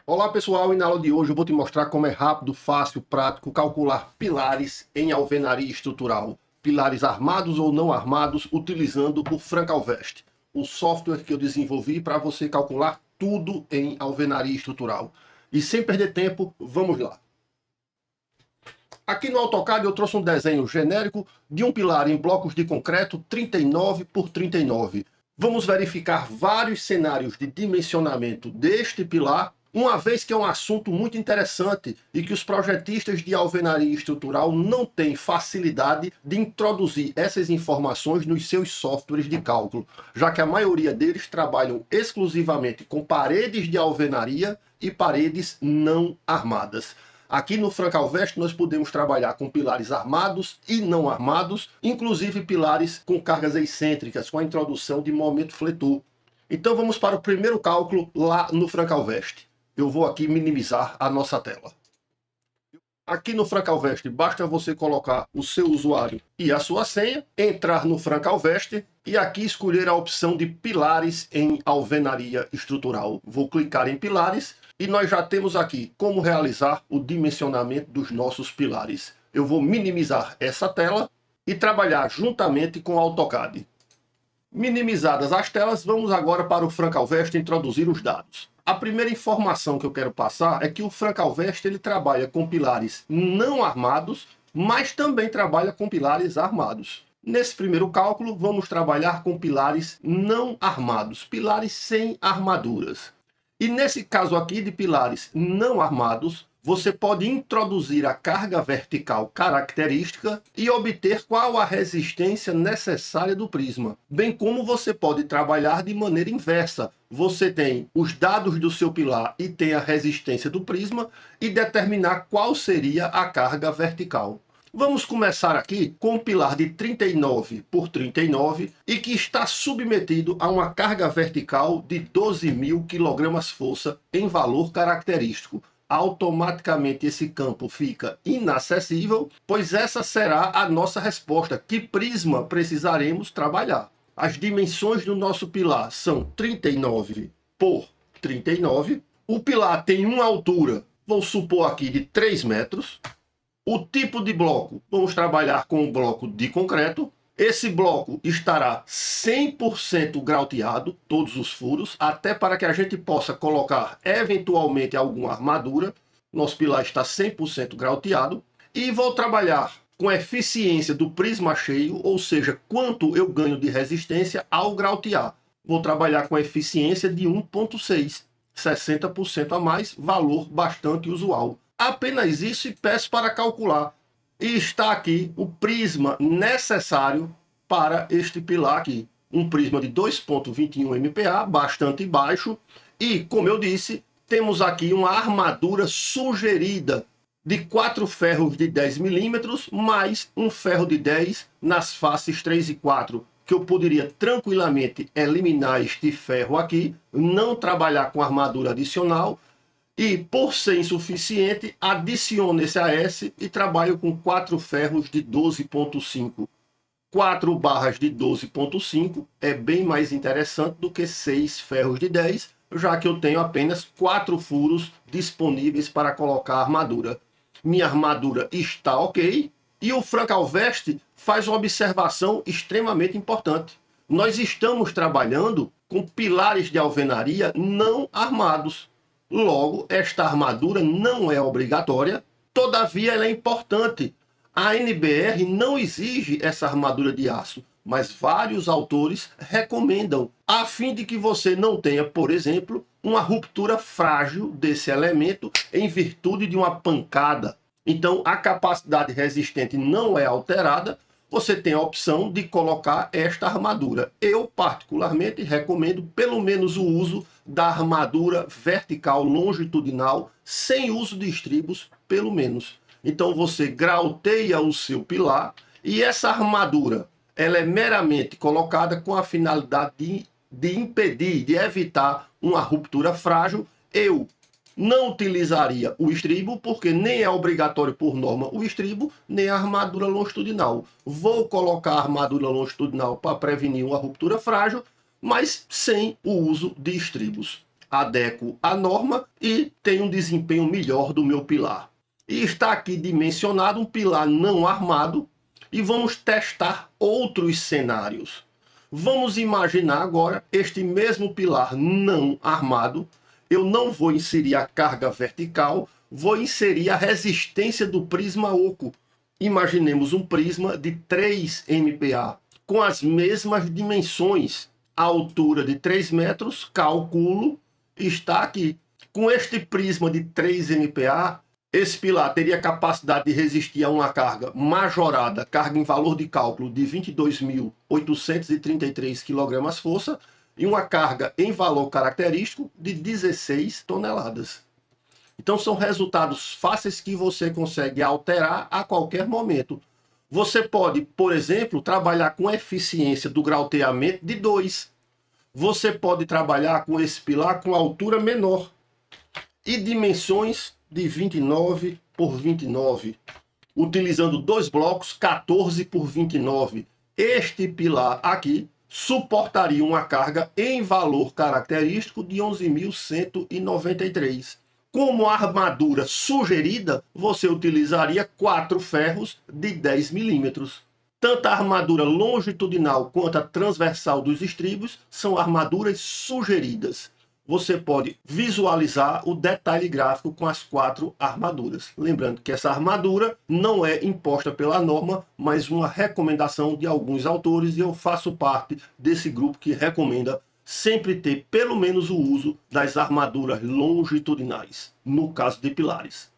Olá pessoal, e na aula de hoje eu vou te mostrar como é rápido, fácil, prático calcular pilares em alvenaria estrutural. Pilares armados ou não armados utilizando o Francalvest, o software que eu desenvolvi para você calcular tudo em alvenaria estrutural. E sem perder tempo, vamos lá. Aqui no AutoCAD eu trouxe um desenho genérico de um pilar em blocos de concreto 39 por 39. Vamos verificar vários cenários de dimensionamento deste pilar, uma vez que é um assunto muito interessante e que os projetistas de alvenaria estrutural não têm facilidade de introduzir essas informações nos seus softwares de cálculo, já que a maioria deles trabalham exclusivamente com paredes de alvenaria e paredes não armadas. Aqui no Francalvest nós podemos trabalhar com pilares armados e não armados, inclusive pilares com cargas excêntricas, com a introdução de momento fletor. Então vamos para o primeiro cálculo lá no Francalvest. Eu vou aqui minimizar a nossa tela. Aqui no Francalvest basta você colocar o seu usuário e a sua senha, entrar no Francalvest e aqui escolher a opção de pilares em alvenaria estrutural. Vou clicar em pilares e nós já temos aqui como realizar o dimensionamento dos nossos pilares. Eu vou minimizar essa tela e trabalhar juntamente com o AutoCAD. Minimizadas as telas, vamos agora para o Francalvest introduzir os dados. A primeira informação que eu quero passar é que o Francalvest ele trabalha com pilares não armados, mas também trabalha com pilares armados. Nesse primeiro cálculo, vamos trabalhar com pilares não armados, pilares sem armaduras. E nesse caso aqui de pilares não armados, você pode introduzir a carga vertical característica e obter qual a resistência necessária do prisma. Bem como você pode trabalhar de maneira inversa. Você tem os dados do seu pilar e tem a resistência do prisma e determinar qual seria a carga vertical. Vamos começar aqui com um pilar de 39 por 39 e que está submetido a uma carga vertical de 12.000 kgfm em valor característico. Automaticamente esse campo fica inacessível, pois essa será a nossa resposta. Que prisma precisaremos trabalhar? As dimensões do nosso pilar são 39 por 39. O pilar tem uma altura, vou supor aqui, de 3 metros. O tipo de bloco, vamos trabalhar com um bloco de concreto. Esse bloco estará 100% grauteado, todos os furos, até para que a gente possa colocar eventualmente alguma armadura. Nosso pilar está 100% grauteado. E vou trabalhar com a eficiência do prisma cheio, ou seja, quanto eu ganho de resistência ao grautear. Vou trabalhar com a eficiência de 1,6, 60% a mais, valor bastante usual. Apenas isso e peço para calcular. E está aqui o prisma necessário para este pilar aqui. Um prisma de 2,21 MPa, bastante baixo. E, como eu disse, temos aqui uma armadura sugerida de 4 ferros de 10 milímetros, mais um ferro de 10 nas faces 3 e 4, que eu poderia tranquilamente eliminar este ferro aqui, não trabalhar com armadura adicional, e, por ser insuficiente, adiciono esse AS e trabalho com 4 ferros de 12,5. 4 barras de 12,5 é bem mais interessante do que 6 ferros de 10, já que eu tenho apenas 4 furos disponíveis para colocar armadura. Minha armadura está ok e o Francalvest faz uma observação extremamente importante. Nós estamos trabalhando com pilares de alvenaria não armados. Logo, esta armadura não é obrigatória, todavia ela é importante. A NBR não exige essa armadura de aço, mas vários autores recomendam, a fim de que você não tenha, por exemplo, uma ruptura frágil desse elemento em virtude de uma pancada. Então, a capacidade resistente não é alterada, você tem a opção de colocar esta armadura. Eu, particularmente, recomendo pelo menos o uso da armadura vertical longitudinal, sem uso de estribos, pelo menos. Então você grauteia o seu pilar e essa armadura ela é meramente colocada com a finalidade de impedir, de evitar uma ruptura frágil. Eu não utilizaria o estribo, porque nem é obrigatório por norma o estribo, nem a armadura longitudinal. Vou colocar a armadura longitudinal para prevenir uma ruptura frágil, mas sem o uso de estribos. adequo à norma e tenho um desempenho melhor do meu pilar. E está aqui dimensionado um pilar não armado e vamos testar outros cenários. Vamos imaginar agora este mesmo pilar não armado. Eu não vou inserir a carga vertical, vou inserir a resistência do prisma oco. Imaginemos um prisma de 3 MPa, com as mesmas dimensões. A altura de 3 metros, calculo, está aqui. Com este prisma de 3 MPa, esse pilar teria capacidade de resistir a uma carga majorada, carga em valor de cálculo de 22.833 kgfm, e uma carga em valor característico de 16 toneladas. Então são resultados fáceis que você consegue alterar a qualquer momento. Você pode, por exemplo, trabalhar com eficiência do grauteamento de 2. Você pode trabalhar com esse pilar com altura menor e dimensões de 29 por 29, utilizando dois blocos 14 por 29. Este pilar aqui suportaria uma carga em valor característico de 11.193. Como armadura sugerida, você utilizaria 4 ferros de 10 milímetros. Tanto a armadura longitudinal quanto a transversal dos estribos são armaduras sugeridas. Você pode visualizar o detalhe gráfico com as 4 armaduras. Lembrando que essa armadura não é imposta pela norma, mas uma recomendação de alguns autores, e eu faço parte desse grupo que recomenda sempre ter pelo menos o uso das armaduras longitudinais, no caso de pilares.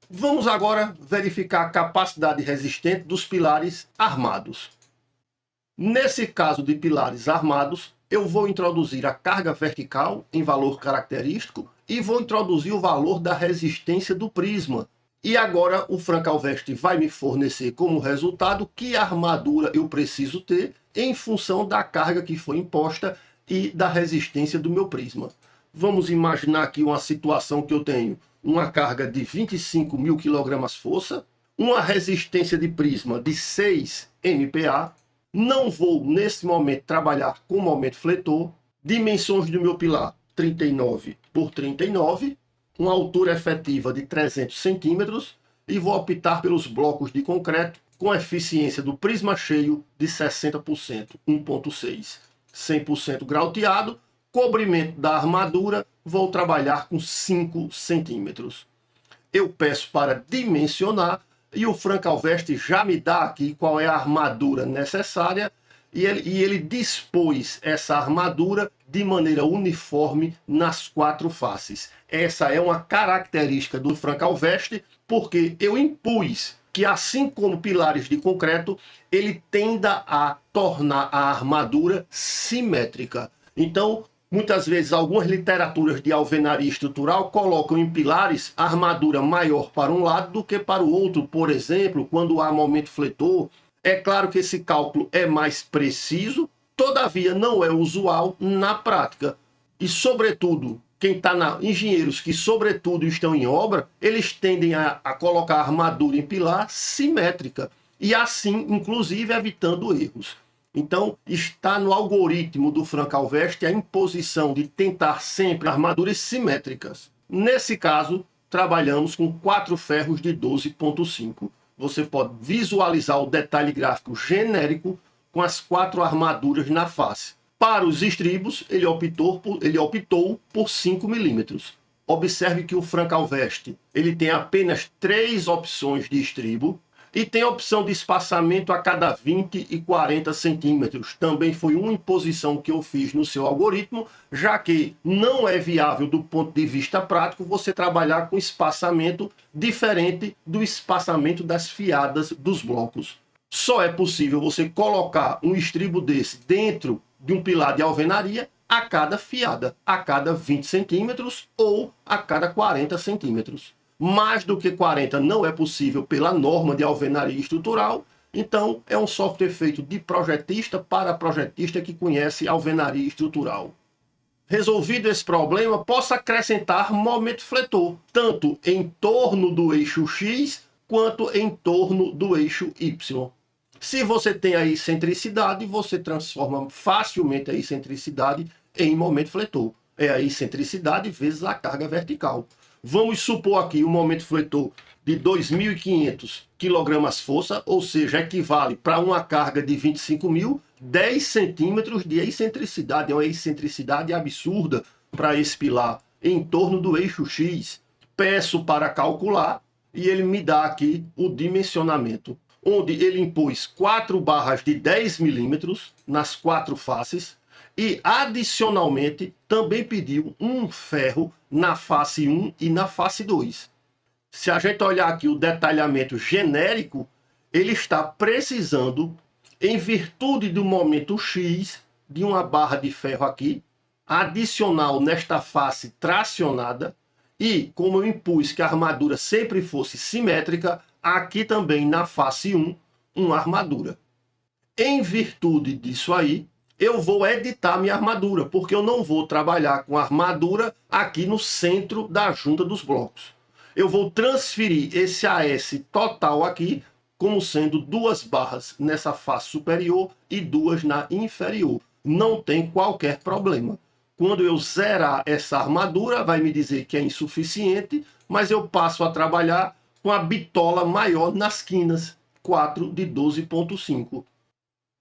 Vamos agora verificar a capacidade resistente dos pilares armados. Nesse caso de pilares armados, eu vou introduzir a carga vertical em valor característico e vou introduzir o valor da resistência do prisma. E agora o Frank-Alveste vai me fornecer como resultado que armadura eu preciso ter em função da carga que foi imposta e da resistência do meu prisma. Vamos imaginar aqui uma situação que eu tenho uma carga de 25.000 kgfm, uma resistência de prisma de 6 MPa. Não vou, nesse momento, trabalhar com momento fletor. Dimensões do meu pilar, 39 por 39. Uma altura efetiva de 300 centímetros. E vou optar pelos blocos de concreto com eficiência do prisma cheio de 60%, 1.6. 100% grauteado. Cobrimento da armadura, vou trabalhar com 5 centímetros. Eu peço para dimensionar e o Frank-Alveste já me dá aqui qual é a armadura necessária e ele dispôs essa armadura de maneira uniforme nas 4 faces. Essa é uma característica do Frank-Alveste, porque eu impus que, assim como pilares de concreto, ele tenda a tornar a armadura simétrica. Então, muitas vezes, algumas literaturas de alvenaria estrutural colocam em pilares a armadura maior para um lado do que para o outro. Por exemplo, quando há momento fletor, é claro que esse cálculo é mais preciso, todavia não é usual na prática. E, sobretudo, quem está engenheiros que, sobretudo, estão em obra, eles tendem a colocar a armadura em pilar simétrica. E assim, inclusive, evitando erros. Então, está no algoritmo do Frank-Alveste a imposição de tentar sempre armaduras simétricas. Nesse caso, trabalhamos com 4 ferros de 12,5. Você pode visualizar o detalhe gráfico genérico com as 4 armaduras na face. Para os estribos, ele optou por 5 milímetros. Observe que o Frank-Alveste ele tem apenas 3 opções de estribo, e tem a opção de espaçamento a cada 20 e 40 centímetros. Também foi uma imposição que eu fiz no seu algoritmo, já que não é viável do ponto de vista prático você trabalhar com espaçamento diferente do espaçamento das fiadas dos blocos. Só é possível você colocar um estribo desse dentro de um pilar de alvenaria a cada fiada, a cada 20 centímetros ou a cada 40 centímetros. Mais do que 40 não é possível pela norma de alvenaria estrutural, então é um software feito de projetista para projetista que conhece alvenaria estrutural. Resolvido esse problema, posso acrescentar momento fletor, tanto em torno do eixo X quanto em torno do eixo Y. Se você tem a excentricidade, você transforma facilmente a excentricidade em momento fletor. É a excentricidade vezes a carga vertical. Vamos supor aqui um momento fletor de 2.500 kgfm, ou seja, equivale para uma carga de 25.000, 10 centímetros de excentricidade. É uma excentricidade absurda para esse pilar em torno do eixo X. Peço para calcular e ele me dá aqui o dimensionamento, onde ele impôs 4 barras de 10 milímetros nas 4 faces e, adicionalmente, também pediu um ferro na face 1 e na face 2. Se a gente olhar aqui o detalhamento genérico, ele está precisando, em virtude do momento X, de uma barra de ferro aqui, adicional nesta face tracionada, e como eu impus que a armadura sempre fosse simétrica, aqui também na face 1, uma armadura. Em virtude disso aí, eu vou editar minha armadura, porque eu não vou trabalhar com a armadura aqui no centro da junta dos blocos. Eu vou transferir esse AS total aqui, como sendo 2 barras nessa face superior e 2 na inferior. Não tem qualquer problema. Quando eu zerar essa armadura, vai me dizer que é insuficiente, mas eu passo a trabalhar com a bitola maior nas quinas, 4 de 12,5.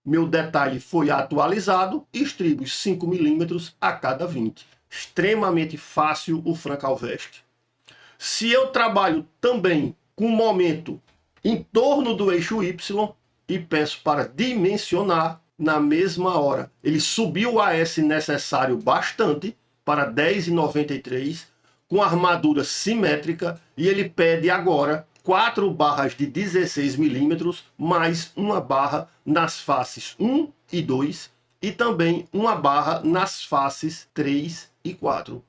Meu detalhe foi atualizado, estribos 5 milímetros a cada 20. Extremamente fácil o Frank-Alveste. Se eu trabalho também com momento em torno do eixo Y e peço para dimensionar, na mesma hora, ele subiu o AS necessário bastante para 10,93 com armadura simétrica e ele pede agora 4 barras de 16 milímetros mais uma barra nas faces 1 e 2 e também uma barra nas faces 3 e 4.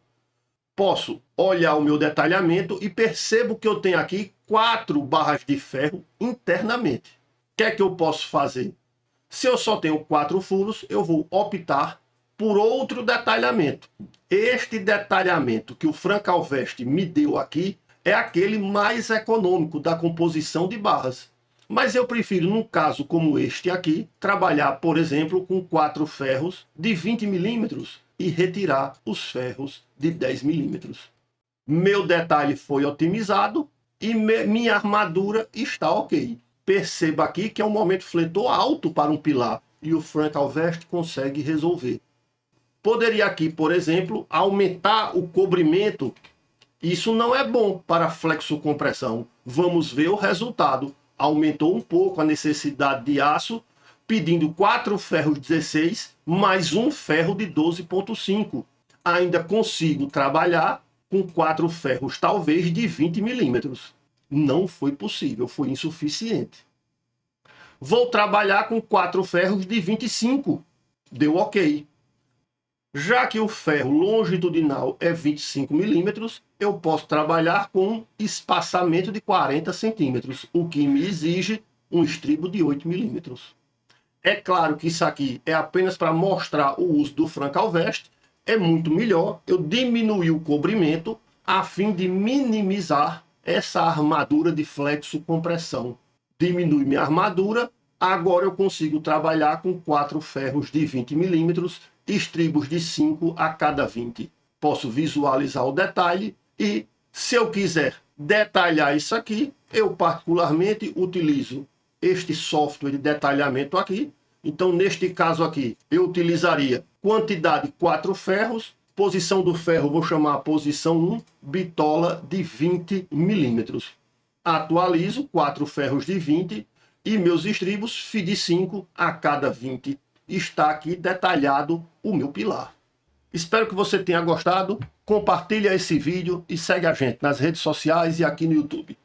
Posso olhar o meu detalhamento e percebo que eu tenho aqui 4 barras de ferro internamente. O que é que eu posso fazer? Se eu só tenho 4 furos, eu vou optar por outro detalhamento. Este detalhamento que o Frank-Alveste me deu aqui é aquele mais econômico da composição de barras. Mas eu prefiro, num caso como este aqui, trabalhar, por exemplo, com 4 ferros de 20 milímetros e retirar os ferros de 10 milímetros. Meu detalhe foi otimizado e minha armadura está ok. Perceba aqui que é um momento fletor alto para um pilar e o Frank-Alveste consegue resolver. Poderia aqui, por exemplo, aumentar o cobrimento. Isso não é bom para flexo-compressão. Vamos ver o resultado. Aumentou um pouco a necessidade de aço, pedindo 4 ferros 16 mais um ferro de 12,5. Ainda consigo trabalhar com 4 ferros, talvez de 20 milímetros. Não foi possível, foi insuficiente. Vou trabalhar com 4 ferros de 25. Deu ok. Já que o ferro longitudinal é 25 milímetros, eu posso trabalhar com um espaçamento de 40 centímetros, o que me exige um estribo de 8 milímetros. É claro que isso aqui é apenas para mostrar o uso do Frank-Alveste. É muito melhor eu diminuir o cobrimento a fim de minimizar essa armadura de flexo-compressão. Diminui minha armadura, agora eu consigo trabalhar com 4 ferros de 20 milímetros, estribos de 5 a cada 20. Posso visualizar o detalhe e, se eu quiser detalhar isso aqui, eu particularmente utilizo este software de detalhamento aqui. Então, neste caso aqui, eu utilizaria quantidade 4 ferros, posição do ferro vou chamar a posição 1, bitola de 20 milímetros. Atualizo 4 ferros de 20 e meus estribos FI de 5 a cada 20. Está aqui detalhado o meu pilar. Espero que você tenha gostado. Compartilha esse vídeo e segue a gente nas redes sociais e aqui no YouTube.